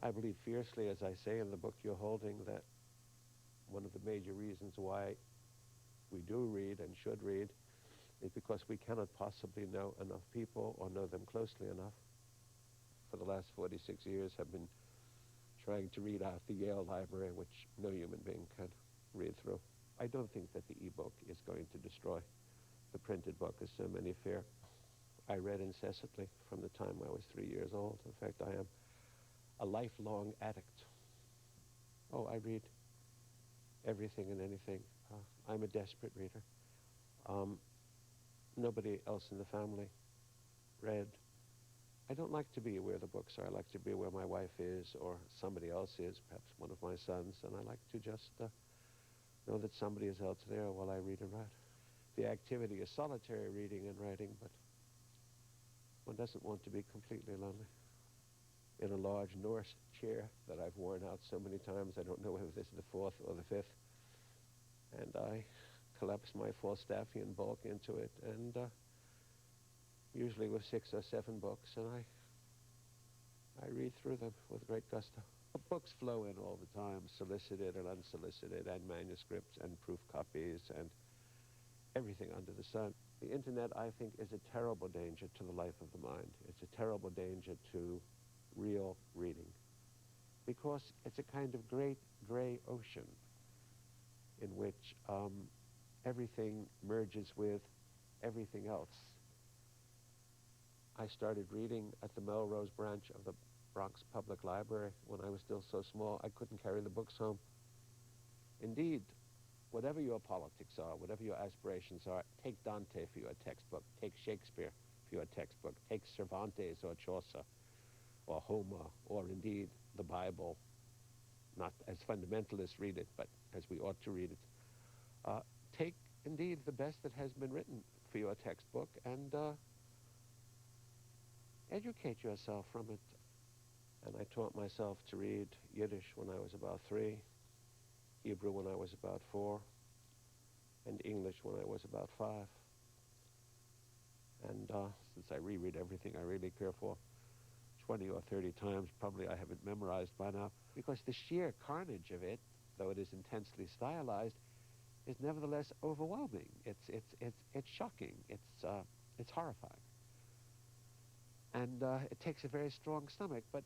I believe fiercely, as I say in the book you're holding, that one of the major reasons why we do read and should read is because we cannot possibly know enough people or know them closely enough. For the last 46 years have been trying to read out the Yale Library, which no human being can read through. I don't think that the e-book is going to destroy the printed book, as so many fear. I read incessantly from the time I was 3 years old. In fact, I am a lifelong addict. Oh, I read everything and anything. I'm a desperate reader. Nobody else in the family read. I don't like to be where the books are. I like to be where my wife is or somebody else is, perhaps one of my sons, and I like to just know that somebody is else there while I read and write. The activity is solitary reading and writing, but one doesn't want to be completely lonely. In a large Norse chair that I've worn out so many times, I don't know whether this is the fourth or the fifth, and I collapse my Falstaffian bulk into it, and usually with 6 or 7 books, and I read through them with great gusto. Books flow in all the time, solicited and unsolicited, and manuscripts and proof copies and everything under the sun. The internet, I think, is a terrible danger to the life of the mind. It's a terrible danger to real reading, because it's a kind of great gray ocean in which everything merges with everything else. I started reading at the Melrose branch of the Bronx Public Library when I was still so small I couldn't carry the books home. Indeed, whatever your politics are, whatever your aspirations are, take Dante for your textbook, take Shakespeare for your textbook, take Cervantes or Chaucer or Homer, or indeed the Bible, not as fundamentalists read it, but as we ought to read it. Take indeed the best that has been written for your textbook and educate yourself from it. And I taught myself to read Yiddish when I was about 3, Hebrew when I was about 4, and English when I was about 5. And since I reread everything I really care for 20 or 30 times, probably I have it memorized by now, because the sheer carnage of it, though it is intensely stylized, is nevertheless overwhelming. It's shocking. It's horrifying. And it takes a very strong stomach, but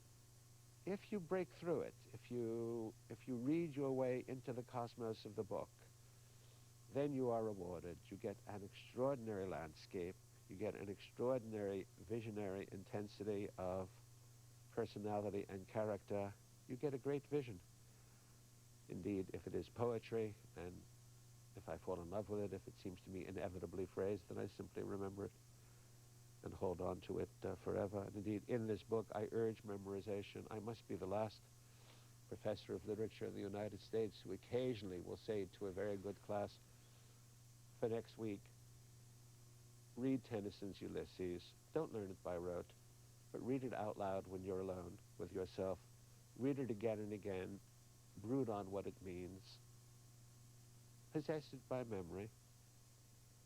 if you break through it, if you read your way into the cosmos of the book, then you are rewarded. You get an extraordinary landscape. You get an extraordinary visionary intensity of personality and character. You get a great vision. Indeed, if it is poetry, and if I fall in love with it, if it seems to me inevitably phrased, then I simply remember it and hold on to it forever. And indeed, in this book, I urge memorization. I must be the last professor of literature in the United States who occasionally will say to a very good class, for next week, read Tennyson's Ulysses. Don't learn it by rote, but read it out loud when you're alone with yourself. Read it again and again. Brood on what it means. Possess it by memory.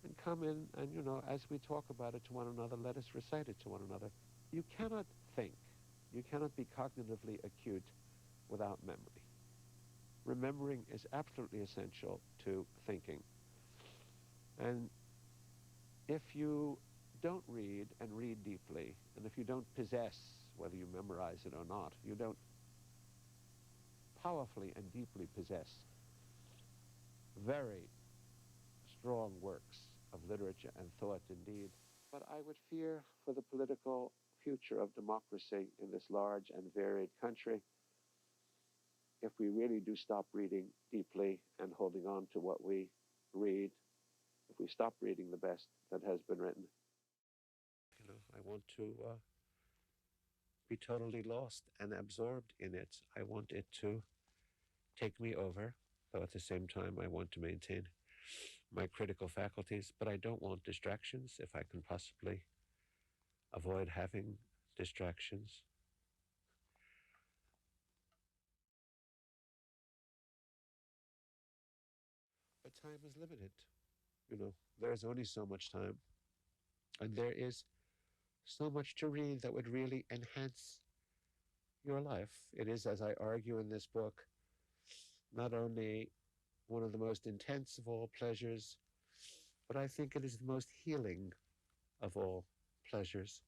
And come in and, as we talk about it to one another, let us recite it to one another. You cannot think. You cannot be cognitively acute without memory. Remembering is absolutely essential to thinking. And if you don't read and read deeply, and if you don't possess, whether you memorize it or not, you don't powerfully and deeply possess very strong works of literature and thought indeed. But I would fear for the political future of democracy in this large and varied country if we really do stop reading deeply and holding on to what we read, if we stop reading the best that has been written. I want to be totally lost and absorbed in it. I want it to take me over, though at the same time I want to maintain my critical faculties, but I don't want distractions if I can possibly avoid having distractions. But time is limited. There's only so much time, and there is so much to read that would really enhance your life. It is, as I argue in this book, not only one of the most intense of all pleasures, but I think it is the most healing of all pleasures.